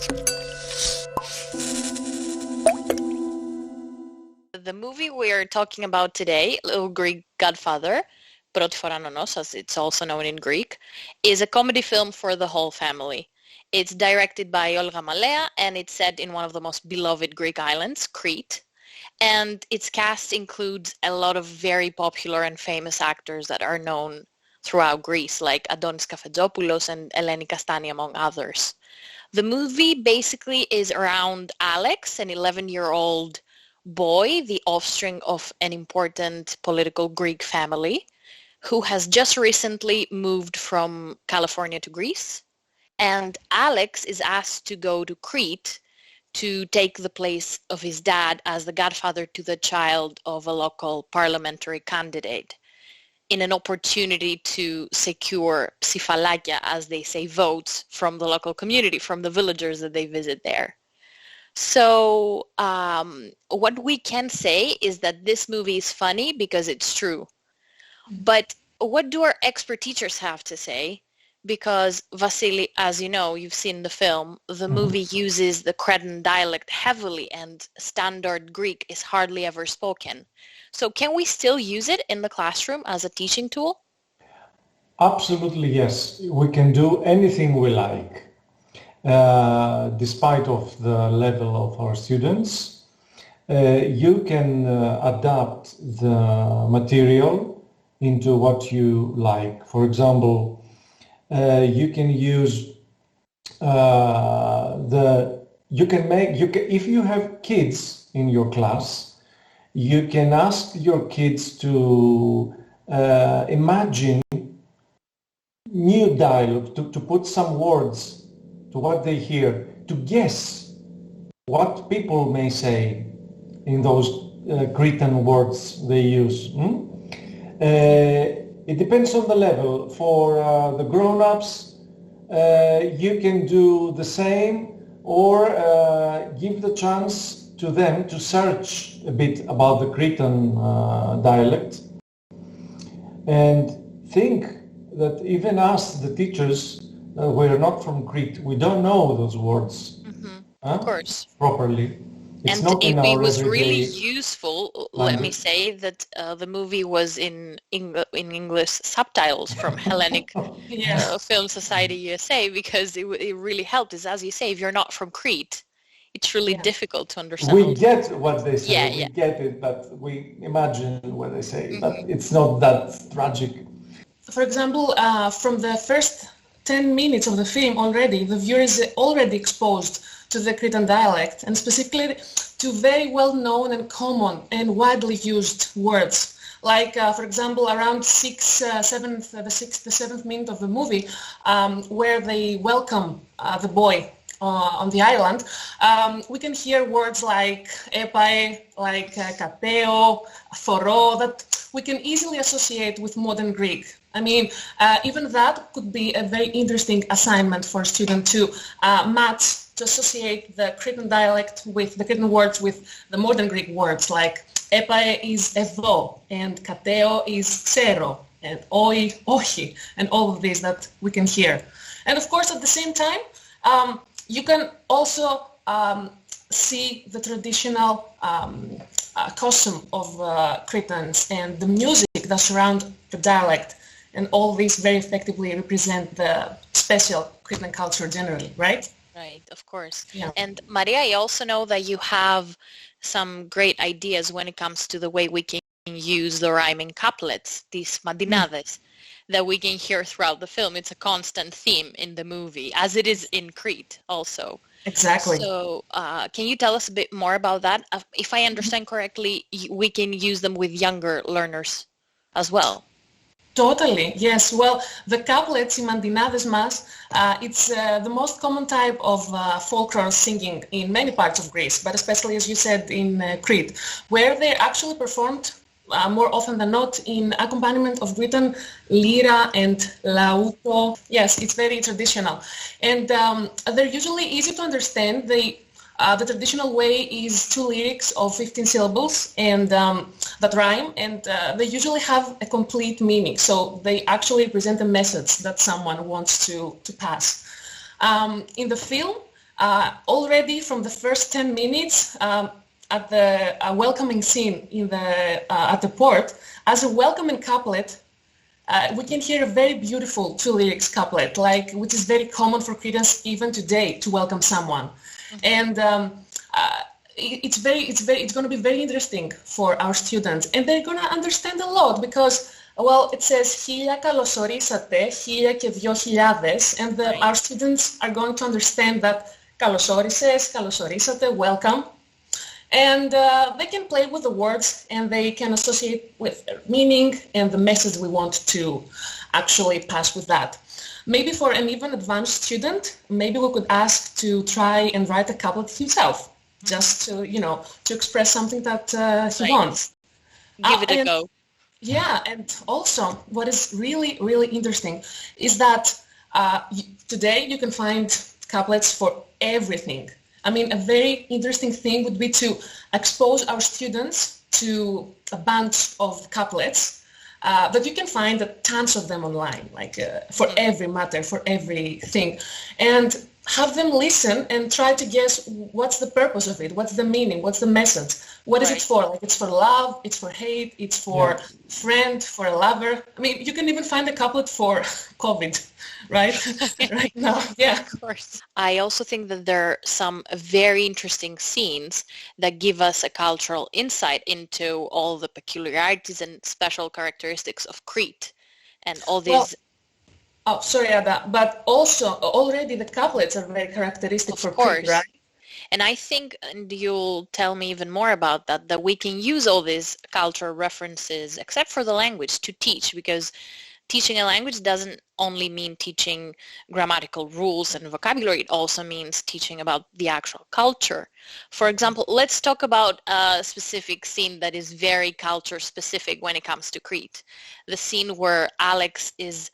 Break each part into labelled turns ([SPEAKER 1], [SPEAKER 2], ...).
[SPEAKER 1] The movie we're talking about today, Little Greek Godfather, Πρώτη φορά νονός, as it's also known in Greek, is a comedy film for the whole family. It's directed by Olga Malea and it's set in one of the most beloved Greek islands, Crete. And its cast includes a lot of very popular and famous actors that are known throughout Greece, like Adonis Kafedopoulos and Eleni Kastani, among others. The movie basically is around Alex, an 11-year-old boy, the offspring of an important political Greek family, who has just recently moved from California to Greece. And Alex is asked to go to Crete to take the place of his dad as the godfather to the child of a local parliamentary candidate in an opportunity to secure ψηφαλάκια, as they say, votes from the local community, from the villagers that they visit there. So what we can say is that this movie is funny because it's true. But what do our expert teachers have to say? Because Vasily, as you know, you've seen the film, the movie uses the Cretan dialect heavily and standard Greek is hardly ever spoken. So can we still use it in the classroom as a teaching tool?
[SPEAKER 2] Absolutely, yes. We can do anything we like, despite of the level of our students. You can adapt the material into what you like. For example, you can use if you have kids in your class, you can ask your kids to imagine new dialogue, to put some words to what they hear, to guess what people may say in those Cretan words they use. It depends on the level. For the grown-ups, you can do the same or give the chance to them to search a bit about the Cretan dialect and think that even us, the teachers, we're not from Crete. We don't know those words
[SPEAKER 1] Of course.
[SPEAKER 2] properly. It's
[SPEAKER 1] And
[SPEAKER 2] not in our
[SPEAKER 1] it was really
[SPEAKER 2] everyday
[SPEAKER 1] useful, let me say, that the movie was in English subtitles from Hellenic Film Society USA, because it really helped. Is, as you say, if you're not from Crete, it's really difficult to understand.
[SPEAKER 2] We get what they say,
[SPEAKER 1] we
[SPEAKER 2] get it, but we imagine what they say, but it's not that tragic.
[SPEAKER 3] For example, from the first 10 minutes of the film already, the viewer is already exposed to the Cretan dialect, and specifically to very well-known and common and widely used words. Like, for example, around the seventh minute of the movie, where they welcome the boy on the island, we can hear words like epai, like kateo, thoro, that we can easily associate with modern Greek. I mean, even that could be a very interesting assignment for a student to match, to associate the Cretan dialect with the Cretan words with the modern Greek words, like epai is evo, and kateo is xero, and oi, ochi, and all of these that we can hear. And of course, at the same time, you can also see the traditional costume of Cretans and the music that surround the dialect, and all these very effectively represent the special Cretan culture generally, right?
[SPEAKER 1] Right, of course.
[SPEAKER 3] Yeah.
[SPEAKER 1] And Maria, I also know that you have some great ideas when it comes to the way we can use the rhyming couplets, these madinades, that we can hear throughout the film. It's a constant theme in the movie, as it is in Crete also.
[SPEAKER 3] Exactly.
[SPEAKER 1] So can you tell us a bit more about that? If I understand correctly, we can use them with younger learners as well.
[SPEAKER 3] Totally, yes. Well, the couplets in Mandinades Mas, it's the most common type of folklore singing in many parts of Greece, but especially, as you said, in Crete, where they're actually performed more often than not in accompaniment of written lira and lauto. Yes, it's very traditional. And they're usually easy to understand. The traditional way is 2 lyrics of 15 syllables and that rhyme, and they usually have a complete meaning. So they actually present a message that someone wants to pass. In the film, Already from the first 10 minutes at the welcoming scene in at the port, as a welcoming couplet, we can hear a very beautiful two lyrics couplet, which is very common for Cretans even today to welcome someone. And it's going to be very interesting for our students, and they're going to understand a lot because, well, it says «Χίλια καλωσορίσατε», «Χίλια και δυο χιλιάδες», and our students are going to understand that «καλωσόρισες», «καλωσορίσατε», welcome. And they can play with the words and they can associate with their meaning and the message we want to actually pass with that. Maybe for an even advanced student, maybe we could ask to try and write a couplet himself, just to, to express something that he wants.
[SPEAKER 1] Give it a go.
[SPEAKER 3] Yeah, and also what is really, really interesting is that today you can find couplets for everything. I mean, a very interesting thing would be to expose our students to a bunch of couplets that you can find tons of them online, for every matter, for everything. And have them listen and try to guess what's the purpose of it, what's the meaning, what's the message, what is it for? It's for love, it's for hate, it's for friend, for a lover. I mean, you can even find a couplet for COVID, right? Right now, yeah.
[SPEAKER 1] Of course. I also think that there are some very interesting scenes that give us a cultural insight into all the peculiarities and special characteristics of Crete and all these...
[SPEAKER 3] Oh, sorry, Ada, but also already the couplets are very characteristic for Crete, right?
[SPEAKER 1] And I think, and you'll tell me even more about that we can use all these cultural references, except for the language, to teach, because teaching a language doesn't only mean teaching grammatical rules and vocabulary, it also means teaching about the actual culture. For example, let's talk about a specific scene that is very culture specific when it comes to Crete. The scene where Alex is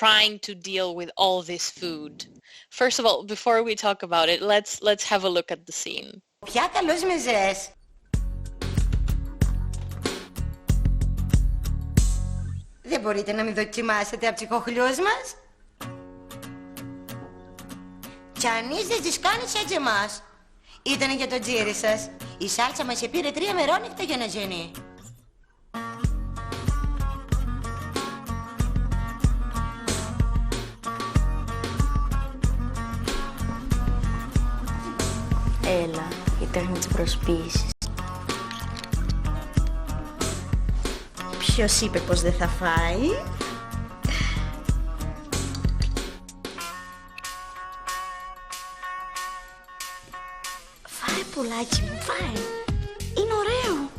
[SPEAKER 1] trying to deal with all this food. First of all, before we talk about it, let's have a look at the scene.
[SPEAKER 4] Ποια καλώς μεζές. Δεν μπορείτε να μην δοκιμάσετε από τσικοχλιούς μας. Κανείς δεν τις κάνει έτσι εμάς. Ήτανε για το τζίρι σας. Η σάλτσα μας επήρε 3 μερόνυχτα για να γίνει.
[SPEAKER 5] Έλα, η τέχνη της προσποίησης.
[SPEAKER 4] Ποιος είπε πως δεν θα φάει? Φάε πουλάκι μου, φάε. Είναι ωραίο.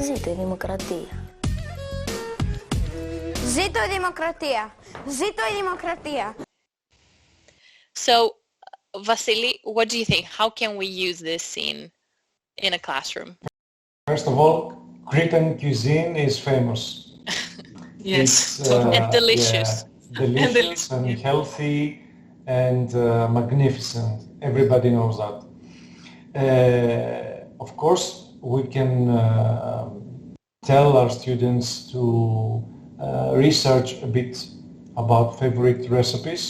[SPEAKER 5] Ζήτω η δημοκρατία.
[SPEAKER 6] Ζήτω η δημοκρατία. Ζήτω η δημοκρατία.
[SPEAKER 1] So, Vasily, what do you think? How can we use this scene in a classroom?
[SPEAKER 2] First of all, Cretan cuisine is famous.
[SPEAKER 3] Yes,
[SPEAKER 1] and delicious.
[SPEAKER 2] Yeah, delicious and healthy and magnificent. Everybody knows that. Of course, we can tell our students to research a bit about favorite recipes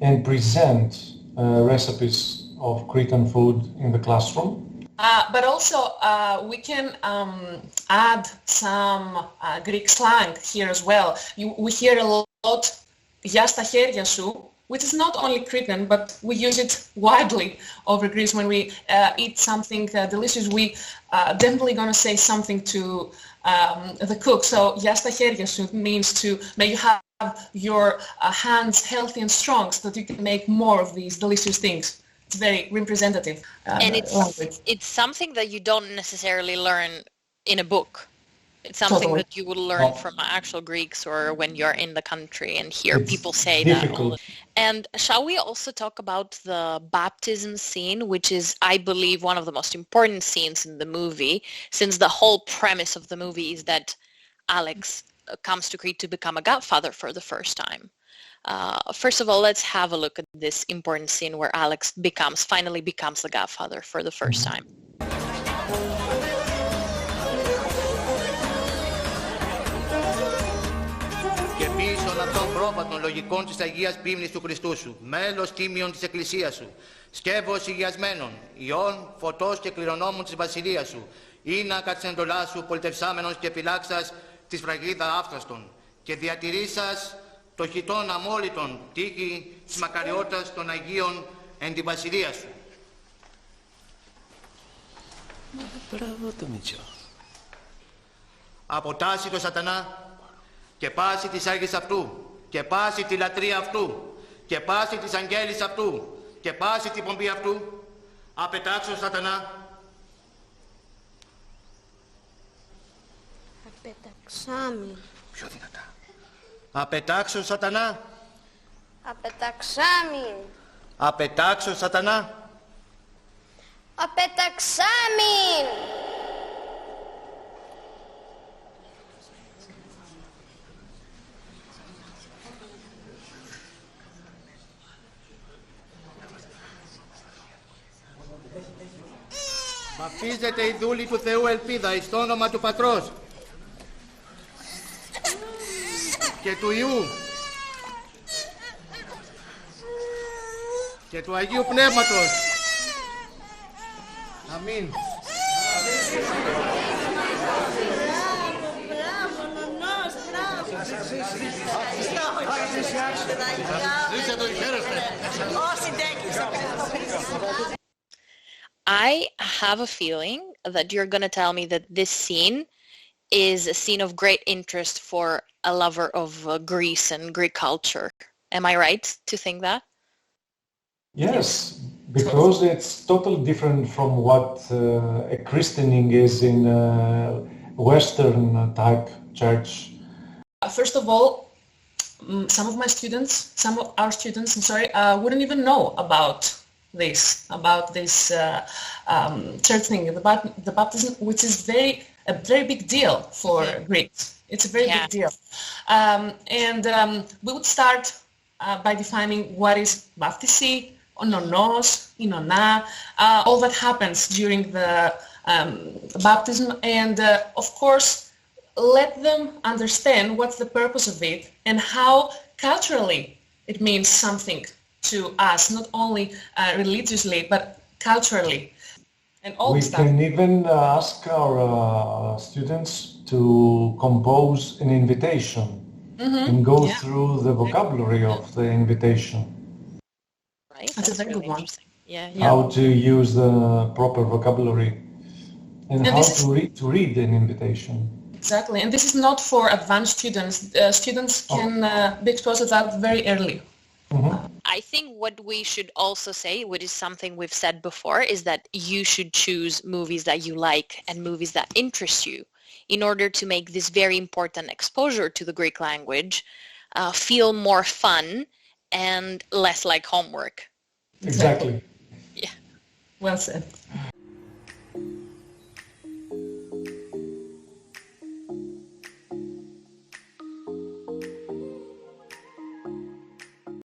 [SPEAKER 2] and present recipes of Cretan food in the classroom.
[SPEAKER 3] But also we can add some Greek slang here as well. We hear a lot "για στα χέρια σου," which is not only Cretan, but we use it widely over Greece. When we eat something delicious, we definitely going to say something to the cook. So "για στα χέρια σου" means may you have your hands healthy and strong so that you can make more of these delicious things. It's very representative
[SPEAKER 1] and
[SPEAKER 3] language.
[SPEAKER 1] It's something that you don't necessarily learn in a book. It's something that you would learn from actual Greeks or when you're in the country and hear people say
[SPEAKER 2] difficult.
[SPEAKER 1] that. And shall we also talk about the baptism scene, which is, I believe, one of the most important scenes in the movie, since the whole premise of the movie is that Alex comes to Crete to become a godfather for the first time. First of all, let's have a look at this important scene where Alex finally becomes the godfather for the first time.
[SPEAKER 7] Και μίσον αυτών πρόβατων λογικών της Αγίας Πίμνης του Χριστού σου, μέλος τίμιον της Εκκλησίας σου, σκεύος υγιασμένων, ιών, φωτός και κληρονόμων της Βασιλείας σου, είναι κατ' εντολά σου πολιτευσάμενος και φυλάξας της φραγίδα άφθαστον, και διατηρήσας το χιτών αμόλυτον τύχη της μακαριότητας των Αγίων εν τη Βασιλεία σου.
[SPEAKER 8] Μπράβο το Μητσό.
[SPEAKER 7] Αποτάσει το σατανά και πάση της Άγης αυτού και πάση τη λατρεία αυτού και πάση της αγγέλης αυτού και πάση την πομπή αυτού. Απετάξω σατανά.
[SPEAKER 6] Απεταξάμι.
[SPEAKER 8] Πιο δυνατά.
[SPEAKER 7] Απετάξω σατανά.
[SPEAKER 6] Απεταξάμι.
[SPEAKER 7] Απετάξω σατανά.
[SPEAKER 6] Απεταξάμι.
[SPEAKER 7] Βαπτίζεται η δούλη του Θεού ελπίδα εις το όνομα του Πατρός και του Υιού και του Αγίου Πνεύματος. Αμήν.
[SPEAKER 1] I have a feeling that you're going to tell me that this scene is a scene of great interest for a lover of Greece and Greek culture. Am I right to think that?
[SPEAKER 2] Yes, because it's totally different from what a christening is in a Western type church.
[SPEAKER 3] First of all, some of our students, wouldn't even know about this church thing, the baptism, which is a very big deal for Greeks. It's a very big deal. We would start by defining what is baptisi, ononos, inona, all that happens during the baptism, and of course let them understand what's the purpose of it and how culturally it means something to us, not only religiously but culturally, and all
[SPEAKER 2] We
[SPEAKER 3] stuff.
[SPEAKER 2] can even ask our students to compose an invitation and go through the vocabulary of the invitation.
[SPEAKER 1] Right?
[SPEAKER 3] That's a very good one.
[SPEAKER 1] interesting. Yeah.
[SPEAKER 2] How to use the proper vocabulary and
[SPEAKER 3] And
[SPEAKER 2] how
[SPEAKER 3] this
[SPEAKER 2] to read an invitation.
[SPEAKER 3] Exactly, and this is not for advanced students. Students can be exposed to that very early.
[SPEAKER 1] I think what we should also say, which is something we've said before, is that you should choose movies that you like and movies that interest you in order to make this very important exposure to the Greek language feel more fun and less like homework.
[SPEAKER 2] Exactly.
[SPEAKER 1] Yeah.
[SPEAKER 3] Well said.